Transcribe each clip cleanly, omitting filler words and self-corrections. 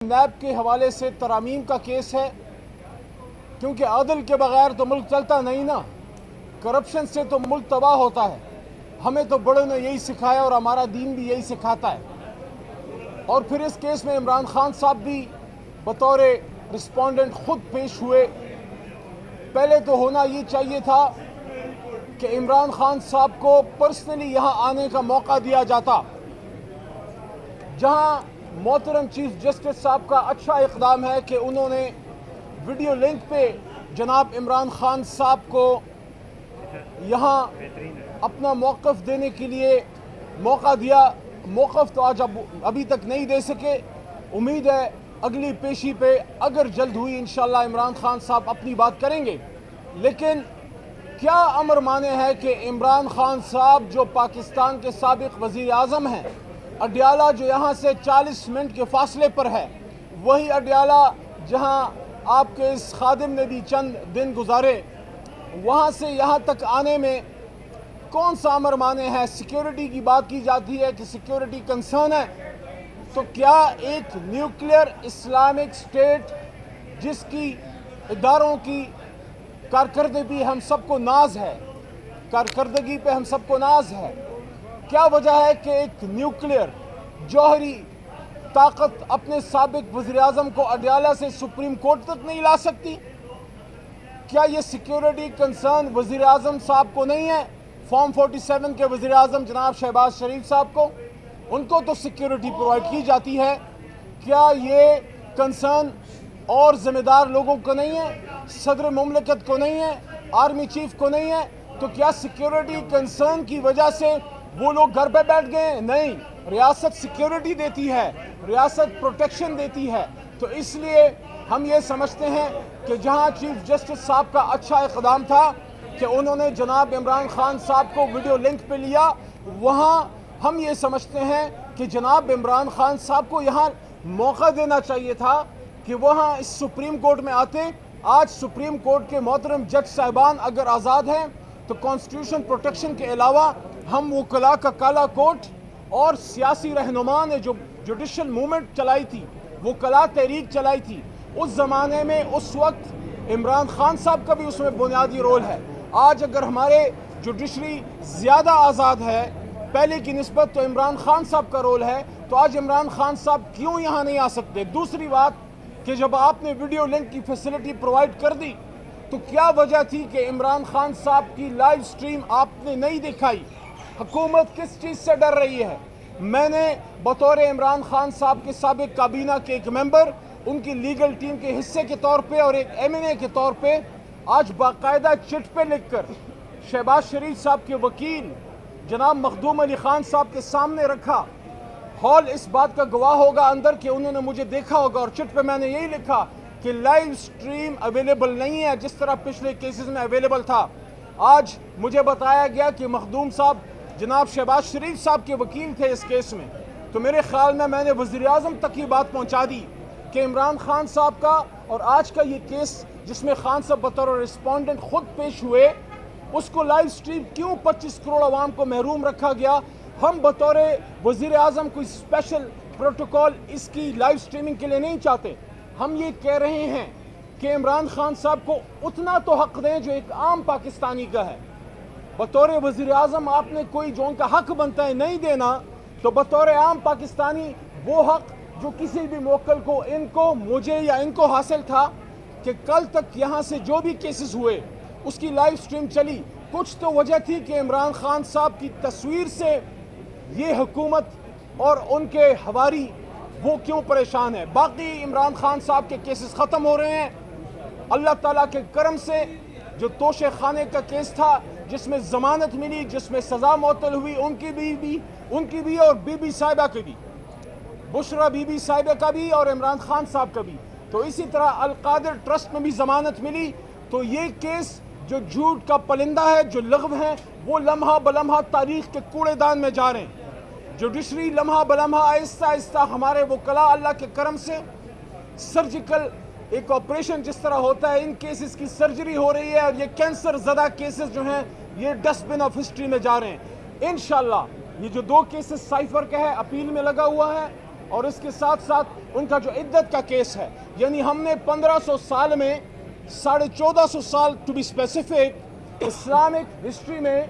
NAB کے حوالے سے ترامیم کا کیس ہے، کیونکہ عدل کے بغیر تو ملک چلتا نہیں نا، کرپشن سے تو ملک تباہ ہوتا ہے۔ ہمیں تو بڑوں نے یہی سکھایا اور ہمارا دین بھی یہی سکھاتا ہے۔ اور پھر اس کیس میں عمران خان صاحب بھی بطور رسپونڈنٹ خود پیش ہوئے۔ پہلے تو ہونا یہ چاہیے تھا کہ عمران خان صاحب کو پرسنلی یہاں آنے کا موقع دیا جاتا، جہاں محترم چیف جسٹس صاحب کا اچھا اقدام ہے کہ انہوں نے ویڈیو لنک پہ جناب عمران خان صاحب کو یہاں اپنا موقف دینے کے لیے موقع دیا۔ موقف تو آج ابھی تک نہیں دے سکے، امید ہے اگلی پیشی پہ اگر جلد ہوئی انشاءاللہ عمران خان صاحب اپنی بات کریں گے۔ لیکن کیا امر مانے ہے کہ عمران خان صاحب جو پاکستان کے سابق وزیر اعظم ہیں، اڈیالہ جو یہاں سے 40 منٹ کے فاصلے پر ہے، وہی اڈیالہ جہاں آپ کے اس خادم نے بھی چند دن گزارے، وہاں سے یہاں تک آنے میں کون سا امر مانے ہے؟ سیکیورٹی کی بات کی جاتی ہے کہ سیکیورٹی کنسرن ہے، تو کیا ایک نیوکلیئر اسلامک سٹیٹ جس کی اداروں کی کارکردگی ہم سب کو ناز ہے، کارکردگی پہ ہم سب کو ناز ہے، کیا وجہ ہے کہ ایک نیوکلیئر جوہری طاقت اپنے سابق وزیر اعظم کو اڈیالہ سے سپریم کورٹ تک نہیں لا سکتی؟ کیا یہ سیکیورٹی کنسرن وزیر اعظم صاحب کو نہیں ہے؟ فارم 47 کے وزیر اعظم جناب شہباز شریف صاحب کو، ان کو تو سیکیورٹی پرووائڈ کی جاتی ہے، کیا یہ کنسرن اور ذمہ دار لوگوں کو نہیں ہے؟ صدر مملکت کو نہیں ہے؟ آرمی چیف کو نہیں ہے؟ تو کیا سیکیورٹی کنسرن کی وجہ سے وہ لوگ گھر پہ بیٹھ گئے ہیں؟ نہیں، ریاست سیکیورٹی دیتی ہے، ریاست پروٹیکشن دیتی ہے۔ تو اس لیے ہم یہ سمجھتے ہیں کہ جہاں چیف جسٹس صاحب کا اچھا اقدام تھا کہ انہوں نے جناب عمران خان صاحب کو ویڈیو لنک پہ لیا، وہاں ہم یہ سمجھتے ہیں کہ جناب عمران خان صاحب کو یہاں موقع دینا چاہیے تھا کہ وہاں اس سپریم کورٹ میں آتے۔ آج سپریم کورٹ کے محترم جج صاحبان اگر آزاد ہیں تو کانسٹیٹیوشن پروٹیکشن کے علاوہ ہم وکلاء کا کالا کوٹ اور سیاسی رہنما نے جو جوڈیشل موومنٹ چلائی تھی، وکلاء تحریک چلائی تھی، اس زمانے میں اس وقت عمران خان صاحب کا بھی اس میں بنیادی رول ہے۔ آج اگر ہمارے جوڈیشری زیادہ آزاد ہے پہلے کی نسبت تو عمران خان صاحب کا رول ہے، تو آج عمران خان صاحب کیوں یہاں نہیں آ سکتے؟ دوسری بات کہ جب آپ نے ویڈیو لنک کی فیسلٹی پرووائڈ کر دی تو کیا وجہ تھی کہ عمران خان صاحب کی لائیو سٹریم آپ نے نہیں دکھائی؟ حکومت کس چیز سے ڈر رہی ہے؟ میں نے بطور عمران خان صاحب کے سابق کابینہ کے ایک ممبر، ان کی لیگل ٹیم کے حصے کے طور پہ اور ایک MNA کے طور پہ آج باقاعدہ چٹ پہ لکھ کر شہباز شریف صاحب کے وکیل جناب مخدوم علی خان صاحب کے سامنے رکھا۔ ہال اس بات کا گواہ ہوگا اندر کہ انہوں نے مجھے دیکھا ہوگا، اور چٹ پہ میں نے یہی لکھا کہ لائیو سٹریم اویلیبل نہیں ہے جس طرح پچھلے کیسز میں اویلیبل تھا۔ آج مجھے بتایا گیا کہ مخدوم صاحب جناب شہباز شریف صاحب کے وکیل تھے اس کیس میں، تو میرے خیال میں نے وزیر اعظم تک یہ بات پہنچا دی کہ عمران خان صاحب کا اور آج کا یہ کیس جس میں خان صاحب بطور رسپونڈنٹ خود پیش ہوئے، اس کو لائیو سٹریم کیوں 25 کروڑ عوام کو محروم رکھا گیا؟ ہم بطور وزیر اعظم کوئی اسپیشل پروٹوکول اس کی لائیو سٹریمنگ کے لیے نہیں چاہتے۔ ہم یہ کہہ رہے ہیں کہ عمران خان صاحب کو اتنا تو حق دیں جو ایک عام پاکستانی کا ہے۔ بطور وزیر اعظم آپ نے کوئی جو ان کا حق بنتا ہے نہیں دینا، تو بطور عام پاکستانی وہ حق جو کسی بھی موکل کو، ان کو، مجھے یا ان کو حاصل تھا کہ کل تک یہاں سے جو بھی کیسز ہوئے اس کی لائیو سٹریم چلی، کچھ تو وجہ تھی کہ عمران خان صاحب کی تصویر سے یہ حکومت اور ان کے حواری وہ کیوں پریشان ہے۔ باقی عمران خان صاحب کے کیسز ختم ہو رہے ہیں اللہ تعالیٰ کے کرم سے۔ جو توشے خانے کا کیس تھا جس میں ضمانت ملی، جس میں سزا معطل ہوئی، ان کی بھی اور بی بی صاحبہ کی بھی، بشرا بی بی صاحبہ کا بھی اور عمران خان صاحب کا بھی، تو اسی طرح القادر ٹرسٹ میں بھی ضمانت ملی۔ تو یہ کیس جو جھوٹ کا پلندہ ہے، جو لغو ہیں، وہ لمحہ بلمحہ تاریخ کے کوڑے دان میں جا رہے ہیں۔ جوڈیشری لمحہ بلمحہ آہستہ آہستہ ہمارے وکلاء اللہ کے کرم سے سرجیکل ایک آپریشن جس طرح ہوتا ہے، ان کیسز کی سرجری ہو رہی ہے، اور یہ کینسر زدہ کیسز جو ہیں یہ ڈسٹ بن آف ہسٹری میں جا رہے ہیں۔ انشاءاللہ یہ جو 2 کیسز سائفر کا ہے اپیل میں لگا ہوا ہے، اور اس کے ساتھ ساتھ ان کا جو عدت کا کیس ہے، یعنی ہم نے 1500 سال میں 1450 سال to be specific Islamic history میں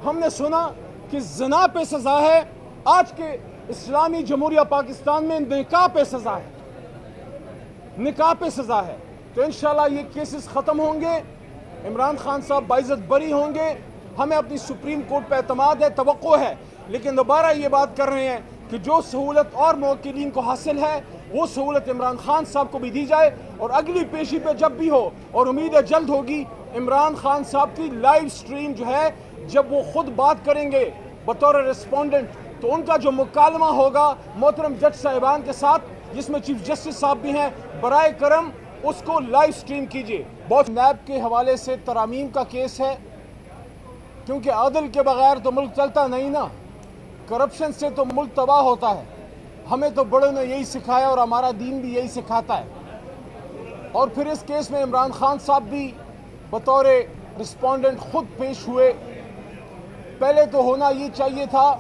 ہم نے سنا کہ زنا پہ سزا ہے، آج کے اسلامی جمہوریہ پاکستان میں نکاح پہ سزا ہے، نکاح پہ سزا ہے۔ تو انشاءاللہ یہ کیسز ختم ہوں گے، عمران خان صاحب باعزت بری ہوں گے، ہمیں اپنی سپریم کورٹ پہ اعتماد ہے، توقع ہے، لیکن دوبارہ یہ بات کر رہے ہیں کہ جو سہولت اور موکلین کو حاصل ہے وہ سہولت عمران خان صاحب کو بھی دی جائے، اور اگلی پیشی پہ جب بھی ہو، اور امید ہے جلد ہوگی، عمران خان صاحب کی لائیو سٹریم جو ہے جب وہ خود بات کریں گے بطور ریسپونڈنٹ، تو ان کا جو مکالمہ ہوگا محترم جج صاحبان کے ساتھ جس میں چیف جسٹس صاحب بھی ہیں، برائے کرم اس کو لائیو سٹریم کیجئے۔ بہت نیب کے حوالے سے ترامیم کا کیس ہے، کیونکہ عدل کے بغیر تو ملک چلتا نہیں نا، کرپشن سے تو ملک تباہ ہوتا ہے، ہمیں تو بڑوں نے یہی سکھایا اور ہمارا دین بھی یہی سکھاتا ہے۔ اور پھر اس کیس میں عمران خان صاحب بھی بطور رسپونڈنٹ خود پیش ہوئے۔ پہلے تو ہونا یہ چاہیے تھا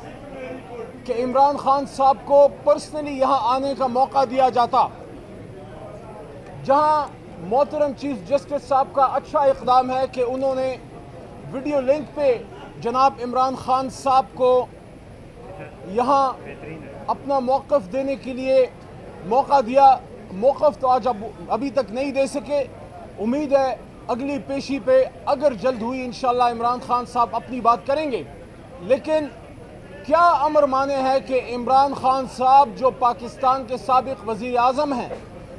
کہ عمران خان صاحب کو پرسنلی یہاں آنے کا موقع دیا جاتا، جہاں محترم چیف جسٹس صاحب کا اچھا اقدام ہے کہ انہوں نے ویڈیو لنک پہ جناب عمران خان صاحب کو یہاں اپنا موقف دینے کے لیے موقع دیا۔ موقف تو آج ابھی تک نہیں دے سکے، امید ہے اگلی پیشی پہ اگر جلد ہوئی انشاءاللہ عمران خان صاحب اپنی بات کریں گے۔ لیکن کیا امر مانے ہے کہ عمران خان صاحب جو پاکستان کے سابق وزیر اعظم ہیں،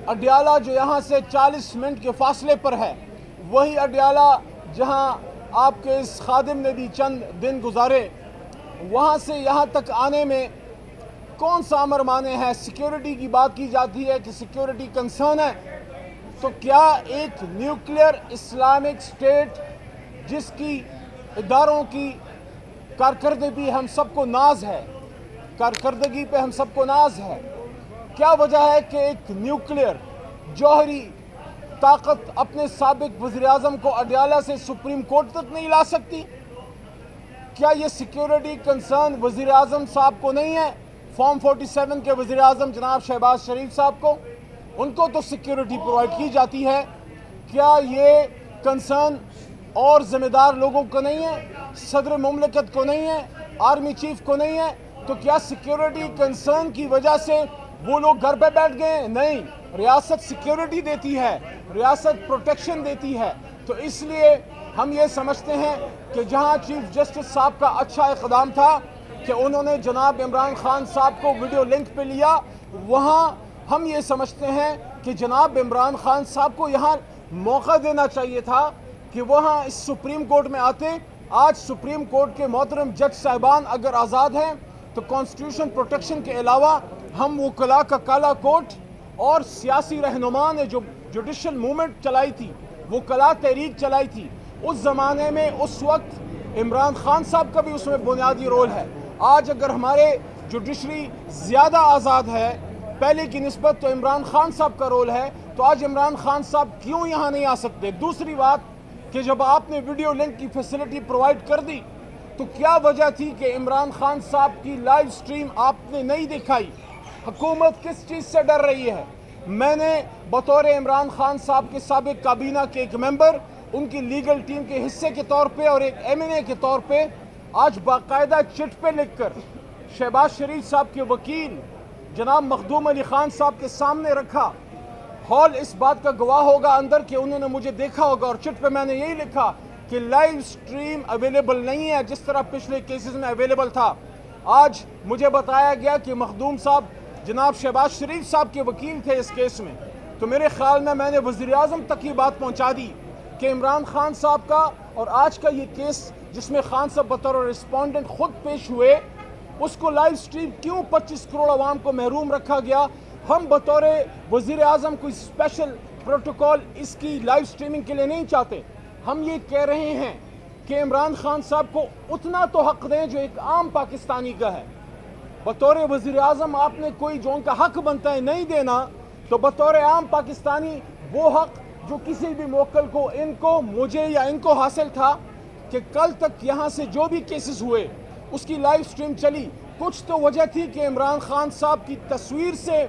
اڈیالہ جو یہاں سے 40 منٹ کے فاصلے پر ہے، وہی اڈیالہ جہاں آپ کے اس خادم نے بھی چند دن گزارے، وہاں سے یہاں تک آنے میں کون سا امر مانے ہے؟ سیکیورٹی کی بات کی جاتی ہے کہ سیکیورٹی کنسرن ہے، تو کیا ایک نیوکلیئر اسلامک سٹیٹ جس کی اداروں کی کارکردگی ہم سب کو ناز ہے، کارکردگی پہ ہم سب کو ناز ہے، کیا وجہ ہے کہ ایک نیوکلیئر جوہری طاقت اپنے سابق وزیر اعظم کو اڈیالہ سے سپریم کورٹ تک نہیں لا سکتی؟ کیا یہ سیکیورٹی کنسرن وزیر اعظم صاحب کو نہیں ہے؟ فارم 47 کے وزیر اعظم جناب شہباز شریف صاحب کو، ان کو تو سیکیورٹی پرووائڈ کی جاتی ہے، کیا یہ کنسرن اور ذمہ دار لوگوں کو نہیں ہے؟ صدر مملکت کو نہیں ہے؟ آرمی چیف کو نہیں ہے؟ تو کیا سیکیورٹی کنسرن کی وجہ سے وہ لوگ گھر پہ بیٹھ گئے ہیں؟ نہیں، ریاست سیکیورٹی دیتی ہے، ریاست پروٹیکشن دیتی ہے۔ تو اس لیے ہم یہ سمجھتے ہیں کہ جہاں چیف جسٹس صاحب کا اچھا اقدام تھا کہ انہوں نے جناب عمران خان صاحب کو ویڈیو لنک پہ لیا، وہاں ہم یہ سمجھتے ہیں کہ جناب عمران خان صاحب کو یہاں موقع دینا چاہیے تھا کہ وہاں اس سپریم کورٹ میں آتے۔ آج سپریم کورٹ کے محترم جج صاحبان اگر آزاد ہیں تو کانسٹیٹیوشن پروٹیکشن کے علاوہ ہم وکلاء کا کالا کوٹ اور سیاسی رہنما نے جو جوڈیشل موومنٹ چلائی تھی، وکلاء تحریک چلائی تھی، اس زمانے میں اس وقت عمران خان صاحب کا بھی اس میں بنیادی رول ہے۔ آج اگر ہمارے جوڈیشری زیادہ آزاد ہے پہلے کی نسبت تو عمران خان صاحب کا رول ہے، تو آج عمران خان صاحب کیوں یہاں نہیں آ سکتے؟ دوسری بات کہ جب آپ نے ویڈیو لنک کی فیسلٹی پرووائڈ کر دی تو کیا وجہ تھی کہ عمران خان صاحب کی لائیو سٹریم آپ نے نہیں دکھائی؟ حکومت کس چیز سے ڈر رہی ہے؟ میں نے بطور عمران خان صاحب کے سابق کابینہ کے ایک ممبر، ان کی لیگل ٹیم کے حصے کے طور پہ اور ایک ایم این اے کے طور پہ آج باقاعدہ چٹ پہ لکھ کر شہباز شریف صاحب کے وکیل جناب مخدوم علی خان صاحب کے سامنے رکھا۔ ہال اس بات کا گواہ ہوگا اندر کہ انہوں نے مجھے دیکھا ہوگا، اور چٹ پہ میں نے یہی لکھا کہ لائیو سٹریم اویلیبل نہیں ہے جس طرح پچھلے کیسز میں اویلیبل تھا۔ آج مجھے بتایا گیا کہ مخدوم صاحب جناب شہباز شریف صاحب کے وکیل تھے اس کیس میں، تو میرے خیال میں نے وزیر اعظم تک یہ بات پہنچا دی کہ عمران خان صاحب کا اور آج کا یہ کیس جس میں خان صاحب بطور رسپونڈنٹ خود پیش ہوئے، اس کو لائیو سٹریم کیوں 25 کروڑ عوام کو محروم رکھا گیا؟ ہم بطور وزیر اعظم کوئی اسپیشل پروٹوکول اس کی لائیو سٹریمنگ کے لیے نہیں چاہتے، ہم یہ کہہ رہے ہیں کہ عمران خان صاحب کو اتنا تو حق دیں جو ایک عام پاکستانی کا ہے۔ بطور وزیر اعظم آپ نے کوئی جو ان کا حق بنتا ہے نہیں دینا، تو بطور عام پاکستانی وہ حق جو کسی بھی موکل کو، ان کو، مجھے یا ان کو حاصل تھا کہ کل تک یہاں سے جو بھی کیسز ہوئے اس کی لائیو سٹریم چلی، کچھ تو وجہ تھی کہ عمران خان صاحب کی تصویر سے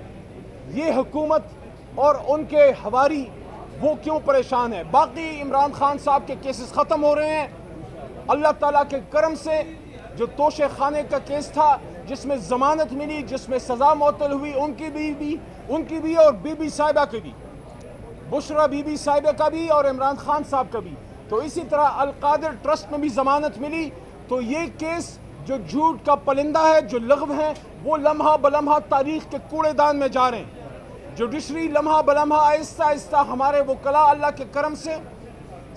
یہ حکومت اور ان کے ہواری وہ کیوں پریشان ہے. باقی عمران خان صاحب کے کیسز ختم ہو رہے ہیں اللہ تعالیٰ کے کرم سے. جو توشے خانے کا کیس تھا جس میں ضمانت ملی, جس میں سزا معطل ہوئی, ان کی بھی اور بی بی صاحبہ کی بھی, بشرا بی بی صاحبہ کا بھی اور عمران خان صاحب کا بھی. تو اسی طرح القادر ٹرسٹ میں بھی ضمانت ملی. تو یہ کیس جو جھوٹ کا پلندہ ہے, جو لغو ہیں, وہ لمحہ بلمحہ تاریخ کے کوڑے دان میں جا رہے ہیں. جوڈیشری لمحہ بلمحہ آہستہ آہستہ ہمارے وکلاء اللہ کے کرم سے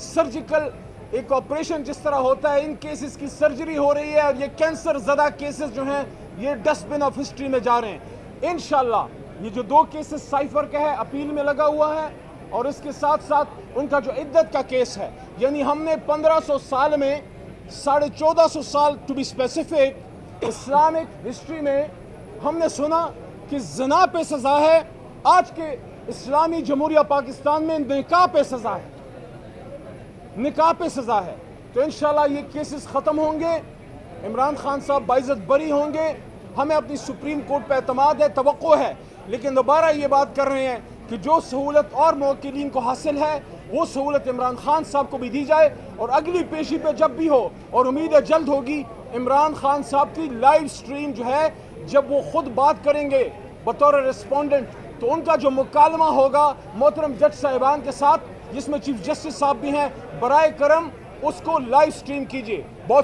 سرجیکل ایک آپریشن جس طرح ہوتا ہے ان کیسز کی سرجری ہو رہی ہے, اور یہ کینسر زدہ کیسز جو ہیں یہ ڈسٹ بن آف ہسٹری میں جا رہے ہیں انشاءاللہ. یہ جو 2 کیسز سائفر کا ہے اپیل میں لگا ہوا ہے, اور اس کے ساتھ ساتھ ان کا جو عدت کا کیس ہے, یعنی ہم نے 1500 سال میں 1450 سال to be specific Islamic history میں ہم نے سنا کہ زنا پہ سزا ہے. آج کے اسلامی جمہوریہ پاکستان میں نکاح پہ سزا ہے, نکاح پہ سزا ہے. تو انشاءاللہ یہ کیسز ختم ہوں گے, عمران خان صاحب باعزت بری ہوں گے. ہمیں اپنی سپریم کورٹ پہ اعتماد ہے, توقع ہے, لیکن دوبارہ یہ بات کر رہے ہیں کہ جو سہولت اور موکلین کو حاصل ہے وہ سہولت عمران خان صاحب کو بھی دی جائے. اور اگلی پیشی پہ جب بھی ہو, اور امید ہے جلد ہوگی, عمران خان صاحب کی لائیو سٹریم جو ہے جب وہ خود بات کریں گے بطور ریسپونڈنٹ, تو ان کا جو مکالمہ ہوگا محترم جج صاحبان کے ساتھ جس میں چیف جسٹس صاحب بھی ہیں, برائے کرم اس کو لائیو سٹریم کیجئے.